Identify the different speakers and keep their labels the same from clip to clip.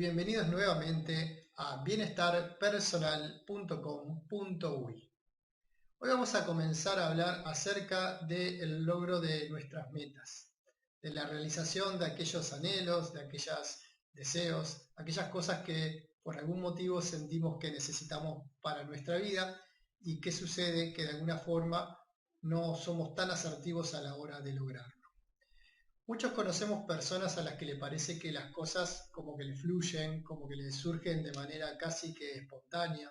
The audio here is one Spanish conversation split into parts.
Speaker 1: bienvenidos nuevamente a bienestarpersonal.com.uy. Hoy vamos a comenzar a hablar acerca del logro de nuestras metas, de la realización de aquellos anhelos, de aquellos deseos, aquellas cosas que por algún motivo sentimos que necesitamos para nuestra vida y que sucede que de alguna forma no somos tan asertivos a la hora de lograrlo. Muchos conocemos personas a las que le parece que las cosas como que le fluyen, como que le surgen de manera casi que espontánea.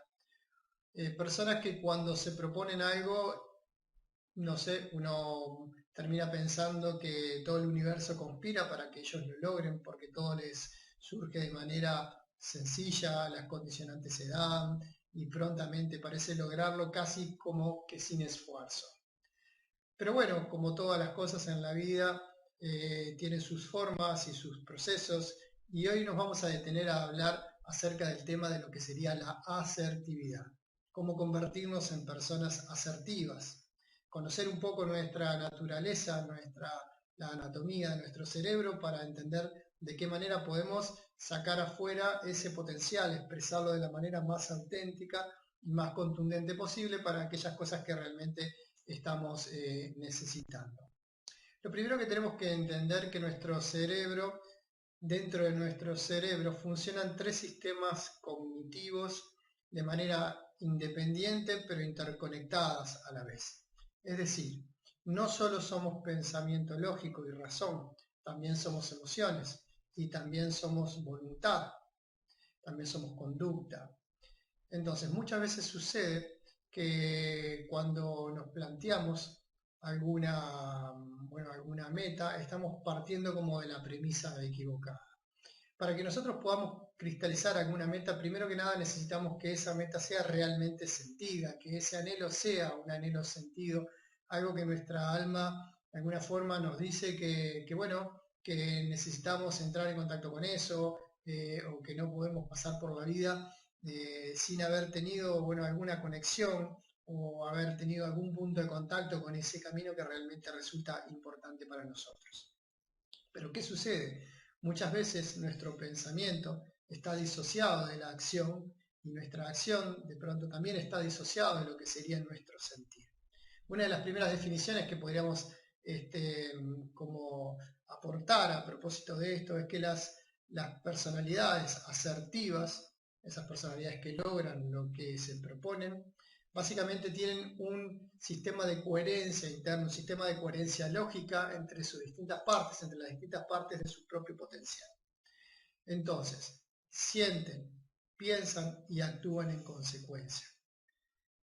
Speaker 1: Personas que cuando se proponen algo, no sé, uno termina pensando que todo el universo conspira para que ellos lo logren, porque todo les surge de manera sencilla, las condicionantes se dan y prontamente parece lograrlo casi como que sin esfuerzo. Pero bueno, como todas las cosas en la vida, tiene sus formas y sus procesos, y hoy nos vamos a detener a hablar acerca del tema de lo que sería la asertividad, cómo convertirnos en personas asertivas, conocer un poco nuestra naturaleza, la anatomía de nuestro cerebro para entender de qué manera podemos sacar afuera ese potencial, expresarlo de la manera más auténtica y más contundente posible para aquellas cosas que realmente estamos necesitando. Lo primero que tenemos que entender que dentro de nuestro cerebro funcionan tres sistemas cognitivos de manera independiente pero interconectadas a la vez. Es decir, no solo somos pensamiento lógico y razón, también somos emociones y también somos voluntad, también somos conducta. Entonces, muchas veces sucede que cuando nos planteamos alguna meta, estamos partiendo como de la premisa equivocada. Para que nosotros podamos cristalizar alguna meta, primero que nada necesitamos que esa meta sea realmente sentida, que ese anhelo sea un anhelo sentido, algo que nuestra alma de alguna forma nos dice que necesitamos entrar en contacto con eso, o que no podemos pasar por la vida sin haber tenido alguna conexión o haber tenido algún punto de contacto con ese camino que realmente resulta importante para nosotros. Pero ¿qué sucede? Muchas veces nuestro pensamiento está disociado de la acción y nuestra acción de pronto también está disociada de lo que sería nuestro sentir. Una de las primeras definiciones que podríamos como aportar a propósito de esto es que las personalidades asertivas, esas personalidades que logran lo que se proponen, básicamente tienen un sistema de coherencia interno, un sistema de coherencia lógica entre sus distintas partes, entre las distintas partes de su propio potencial. Entonces, sienten, piensan y actúan en consecuencia.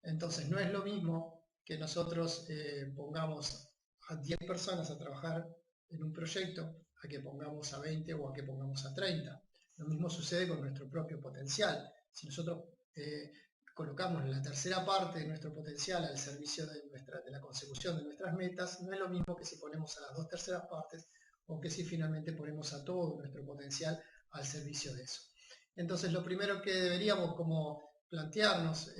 Speaker 1: Entonces, no es lo mismo que nosotros pongamos a 10 personas a trabajar en un proyecto, a que pongamos a 20 o a que pongamos a 30. Lo mismo sucede con nuestro propio potencial. Si nosotros colocamos la tercera parte de nuestro potencial al servicio de la consecución de nuestras metas, no es lo mismo que si ponemos a las 2 terceras partes o que si finalmente ponemos a todo nuestro potencial al servicio de eso. Entonces, lo primero que deberíamos como plantearnos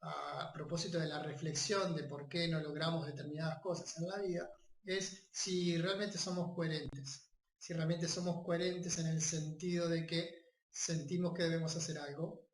Speaker 1: a propósito de la reflexión de por qué no logramos determinadas cosas en la vida, es si realmente somos coherentes. Si realmente somos coherentes en el sentido de que sentimos que debemos hacer algo,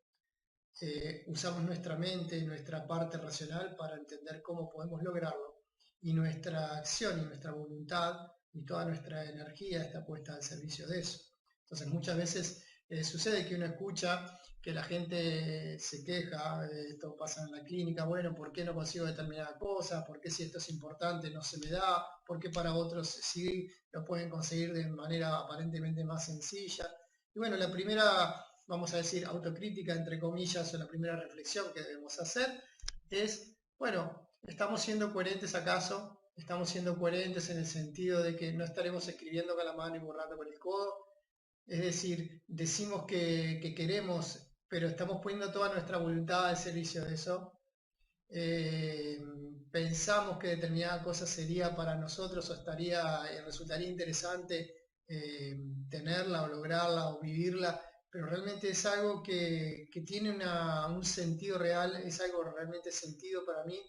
Speaker 1: usamos nuestra mente y nuestra parte racional para entender cómo podemos lograrlo, y nuestra acción y nuestra voluntad y toda nuestra energía está puesta al servicio de eso. Entonces muchas veces sucede que uno escucha que la gente se queja, esto pasa en la clínica, bueno, ¿por qué no consigo determinada cosa? ¿Por qué si esto es importante no se me da? ¿Por qué para otros sí lo pueden conseguir de manera aparentemente más sencilla? Y bueno, la primera, vamos a decir, autocrítica, entre comillas, o la primera reflexión que debemos hacer es, bueno, ¿estamos siendo coherentes acaso? ¿Estamos siendo coherentes en el sentido de que no estaremos escribiendo con la mano y borrando con el codo? Es decir, decimos que queremos, pero estamos poniendo toda nuestra voluntad al servicio de eso. Pensamos que determinada cosa sería para nosotros o resultaría interesante tenerla o lograrla o vivirla, pero realmente es algo que tiene un sentido real, es algo realmente sentido para mí,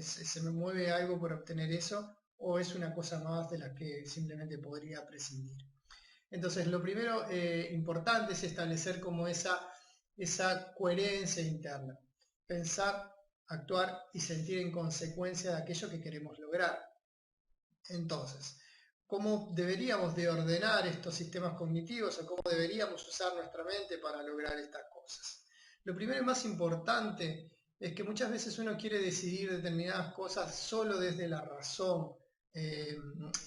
Speaker 1: se me mueve algo por obtener eso, o es una cosa más de la que simplemente podría prescindir. Entonces, lo primero importante es establecer como esa coherencia interna. Pensar, actuar y sentir en consecuencia de aquello que queremos lograr. Entonces, ¿cómo deberíamos de ordenar estos sistemas cognitivos o cómo deberíamos usar nuestra mente para lograr estas cosas? Lo primero y más importante es que muchas veces uno quiere decidir determinadas cosas solo desde la razón,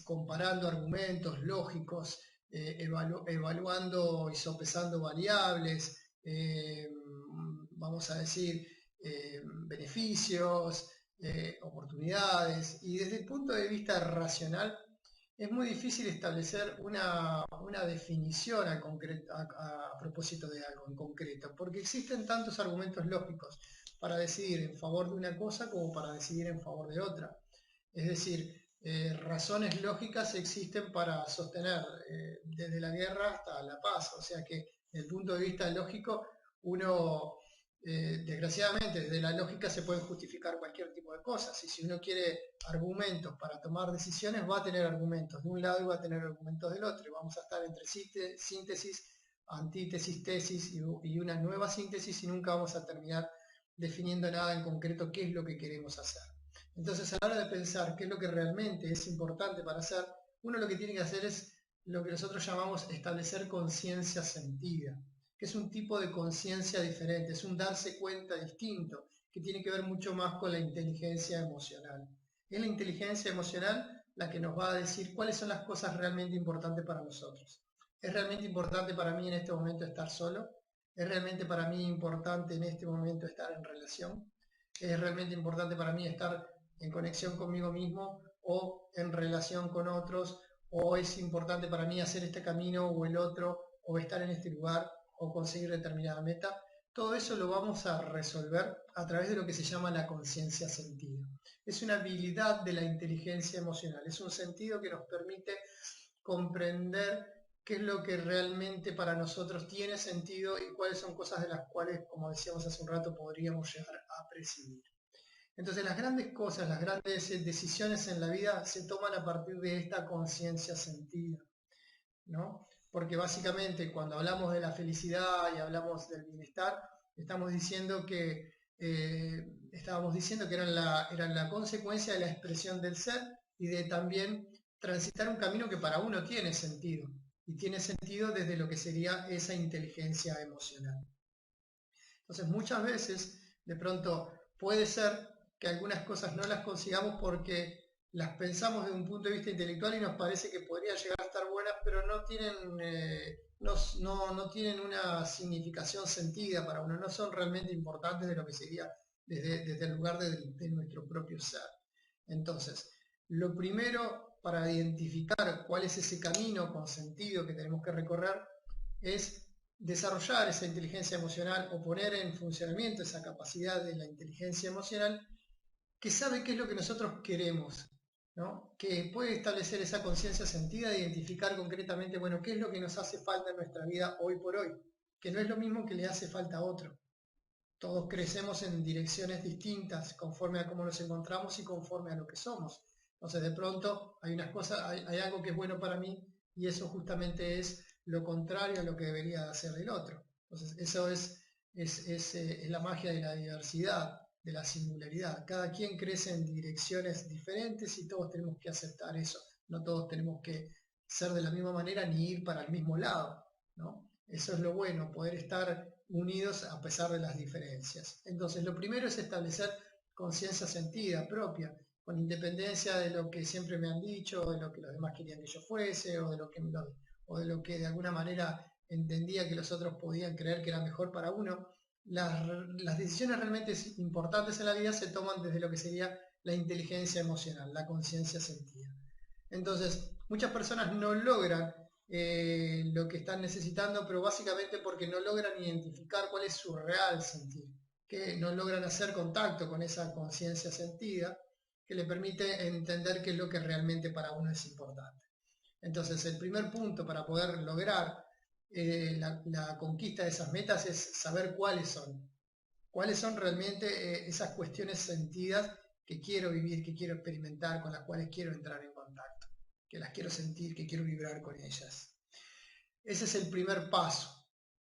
Speaker 1: comparando argumentos lógicos, evaluando y sopesando variables, vamos a decir, beneficios, oportunidades, y desde el punto de vista racional es muy difícil establecer una definición a propósito de algo en concreto, porque existen tantos argumentos lógicos para decidir en favor de una cosa como para decidir en favor de otra. Es decir, razones lógicas existen para sostener desde la guerra hasta la paz, o sea que desde el punto de vista lógico uno desgraciadamente, desde la lógica se pueden justificar cualquier tipo de cosas. Y si uno quiere argumentos para tomar decisiones, va a tener argumentos de un lado y va a tener argumentos del otro. Y vamos a estar entre síntesis, antítesis, tesis y una nueva síntesis y nunca vamos a terminar definiendo nada en concreto qué es lo que queremos hacer. Entonces, a la hora de pensar qué es lo que realmente es importante para hacer, uno lo que tiene que hacer es lo que nosotros llamamos establecer conciencia sentida, que es un tipo de conciencia diferente, es un darse cuenta distinto, que tiene que ver mucho más con la inteligencia emocional. Es la inteligencia emocional la que nos va a decir cuáles son las cosas realmente importantes para nosotros. ¿Es realmente importante para mí en este momento estar solo? ¿Es realmente para mí importante en este momento estar en relación? ¿Es realmente importante para mí estar en conexión conmigo mismo o en relación con otros? ¿O es importante para mí hacer este camino o el otro o estar en este lugar o conseguir determinada meta? Todo eso lo vamos a resolver a través de lo que se llama la conciencia sentida. Es una habilidad de la inteligencia emocional, es un sentido que nos permite comprender qué es lo que realmente para nosotros tiene sentido y cuáles son cosas de las cuales, como decíamos hace un rato, podríamos llegar a prescindir. Entonces las grandes cosas, las grandes decisiones en la vida se toman a partir de esta conciencia sentida, ¿no? Porque básicamente cuando hablamos de la felicidad y hablamos del bienestar, estamos diciendo que estábamos diciendo que eran la consecuencia de la expresión del ser y de también transitar un camino que para uno tiene sentido, y tiene sentido desde lo que sería esa inteligencia emocional. Entonces muchas veces de pronto puede ser que algunas cosas no las consigamos porque las pensamos desde un punto de vista intelectual y nos parece que podrían llegar a estar buenas, pero no tienen una significación sentida para uno, no son realmente importantes de lo que sería desde el lugar de nuestro propio ser. Entonces, lo primero para identificar cuál es ese camino con sentido que tenemos que recorrer es desarrollar esa inteligencia emocional o poner en funcionamiento esa capacidad de la inteligencia emocional que sabe qué es lo que nosotros queremos, ¿no? Que puede establecer esa conciencia sentida de identificar concretamente, bueno, qué es lo que nos hace falta en nuestra vida hoy por hoy, que no es lo mismo que le hace falta a otro. Todos crecemos en direcciones distintas conforme a cómo nos encontramos y conforme a lo que somos. Entonces de pronto hay unas cosas, hay algo que es bueno para mí y eso justamente es lo contrario a lo que debería hacer el otro. Entonces eso es la magia de la diversidad, de la singularidad. Cada quien crece en direcciones diferentes y todos tenemos que aceptar eso. No todos tenemos que ser de la misma manera ni ir para el mismo lado, ¿no? Eso es lo bueno, poder estar unidos a pesar de las diferencias. Entonces, lo primero es establecer conciencia sentida propia, con independencia de lo que siempre me han dicho, o de lo que los demás querían que yo fuese, o de lo que de alguna manera entendía que los otros podían creer que era mejor para uno. Las decisiones realmente importantes en la vida se toman desde lo que sería la inteligencia emocional, la conciencia sentida. Entonces, muchas personas no logran lo que están necesitando, pero básicamente porque no logran identificar cuál es su real sentir, que no logran hacer contacto con esa conciencia sentida que le permite entender qué es lo que realmente para uno es importante. Entonces, el primer punto para poder lograr la conquista de esas metas es saber cuáles son realmente esas cuestiones sentidas que quiero vivir, que quiero experimentar, con las cuales quiero entrar en contacto, que las quiero sentir, que quiero vibrar con ellas. Ese es el primer paso.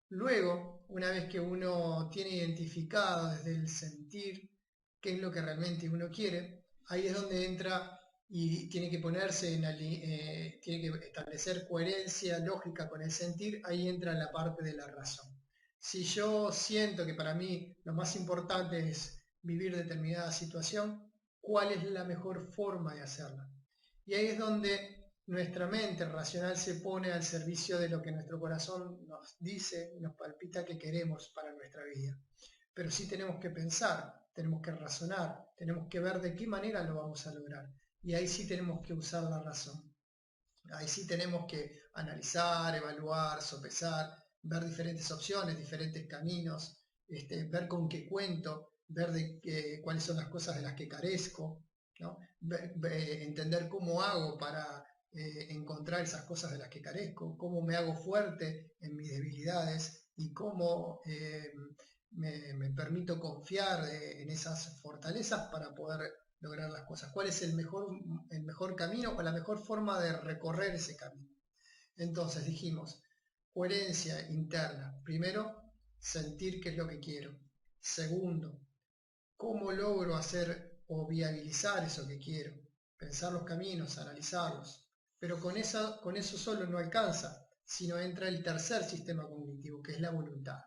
Speaker 1: Luego, una vez que uno tiene identificado desde el sentir qué es lo que realmente uno quiere, ahí es donde entra y tiene que ponerse tiene que establecer coherencia lógica con el sentir, ahí entra la parte de la razón. Si yo siento que para mí lo más importante es vivir determinada situación, ¿cuál es la mejor forma de hacerla? Y ahí es donde nuestra mente racional se pone al servicio de lo que nuestro corazón nos dice, nos palpita que queremos para nuestra vida. Pero sí tenemos que pensar, tenemos que razonar, tenemos que ver de qué manera lo vamos a lograr. Y ahí sí tenemos que usar la razón. Ahí sí tenemos que analizar, evaluar, sopesar, ver diferentes opciones, diferentes caminos, ver con qué cuento, ver cuáles son las cosas de las que carezco, ¿no? Entender cómo hago para encontrar esas cosas de las que carezco, cómo me hago fuerte en mis debilidades y cómo me permito confiar en esas fortalezas para poder lograr las cosas. ¿Cuál es el mejor camino o la mejor forma de recorrer ese camino? Entonces dijimos, coherencia interna. Primero, sentir qué es lo que quiero. Segundo, cómo logro hacer o viabilizar eso que quiero. Pensar los caminos, analizarlos. Pero con eso solo no alcanza, sino entra el tercer sistema cognitivo, que es la voluntad.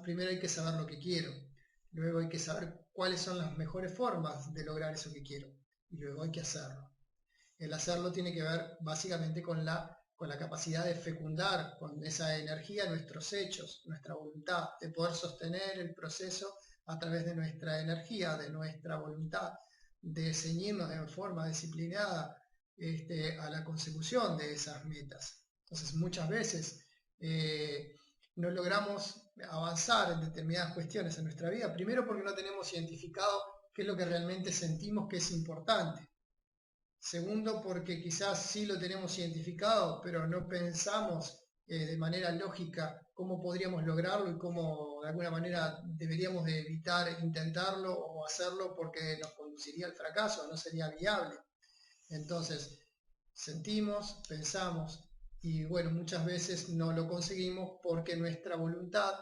Speaker 1: Primero hay que saber lo que quiero, luego hay que saber cuáles son las mejores formas de lograr eso que quiero y luego hay que hacerlo. El hacerlo tiene que ver básicamente con la capacidad de fecundar con esa energía nuestros hechos, nuestra voluntad, de poder sostener el proceso a través de nuestra energía, de nuestra voluntad, de ceñirnos de forma disciplinada a la consecución de esas metas. Entonces muchas veces no logramos avanzar en determinadas cuestiones en nuestra vida, primero porque no tenemos identificado qué es lo que realmente sentimos que es importante. Segundo, porque quizás sí lo tenemos identificado, pero no pensamos de manera lógica cómo podríamos lograrlo y cómo de alguna manera deberíamos de evitar intentarlo o hacerlo porque nos conduciría al fracaso, no sería viable. Entonces, sentimos, pensamos y bueno, muchas veces no lo conseguimos porque nuestra voluntad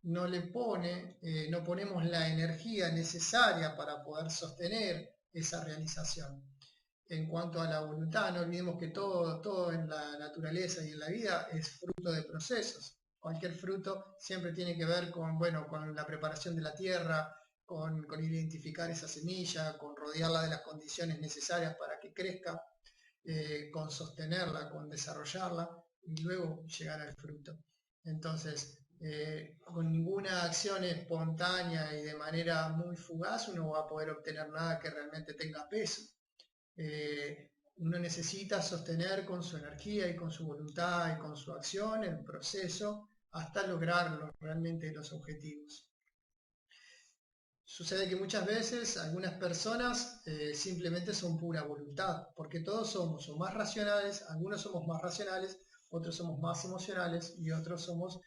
Speaker 1: no le pone, no ponemos la energía necesaria para poder sostener esa realización. En cuanto a la voluntad, no olvidemos que todo en la naturaleza y en la vida es fruto de procesos. Cualquier fruto siempre tiene que ver con, bueno, con la preparación de la tierra, con identificar esa semilla, con rodearla de las condiciones necesarias para que crezca, con sostenerla, con desarrollarla y luego llegar al fruto. Entonces, con ninguna acción espontánea y de manera muy fugaz uno va a poder obtener nada que realmente tenga peso. Uno necesita sostener con su energía y con su voluntad y con su acción el proceso hasta lograr realmente los objetivos. Sucede que muchas veces algunas personas simplemente son pura voluntad, porque todos somos o más racionales, algunos somos más racionales, otros somos más emocionales y otros somos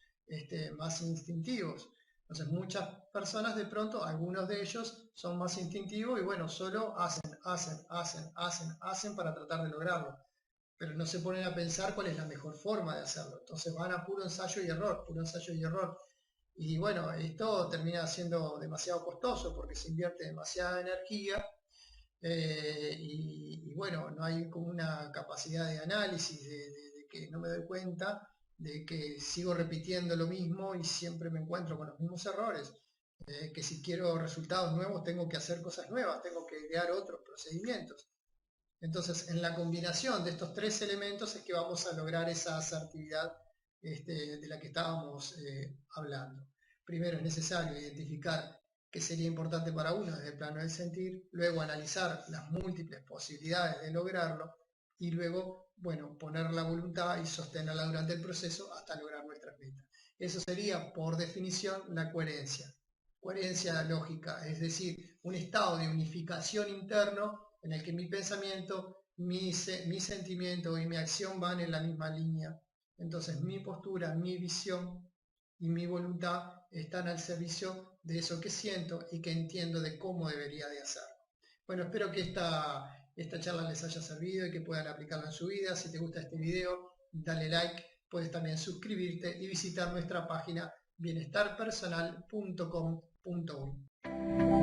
Speaker 1: más instintivos. Entonces muchas personas de pronto, algunos de ellos son más instintivos y bueno, solo hacen para tratar de lograrlo, pero no se ponen a pensar cuál es la mejor forma de hacerlo. Entonces van a puro ensayo y error, puro ensayo y error. Y bueno, esto termina siendo demasiado costoso porque se invierte demasiada energía y bueno, no hay como una capacidad de análisis de que no me doy cuenta de que sigo repitiendo lo mismo y siempre me encuentro con los mismos errores. Que si quiero resultados nuevos tengo que hacer cosas nuevas, tengo que crear otros procedimientos. Entonces, en la combinación de estos tres elementos es que vamos a lograr esa asertividad de la que estábamos hablando. Primero es necesario identificar qué sería importante para uno desde el plano del sentir, luego analizar las múltiples posibilidades de lograrlo y luego, bueno, poner la voluntad y sostenerla durante el proceso hasta lograr nuestras metas. Eso sería, por definición, la coherencia. Coherencia lógica, es decir, un estado de unificación interno en el que mi pensamiento, mi sentimiento y mi acción van en la misma línea. Entonces mi postura, mi visión y mi voluntad están al servicio de eso que siento y que entiendo de cómo debería de hacerlo. Bueno, espero que esta charla les haya servido y que puedan aplicarla en su vida. Si te gusta este video, dale like, puedes también suscribirte y visitar nuestra página bienestarpersonal.com.uy.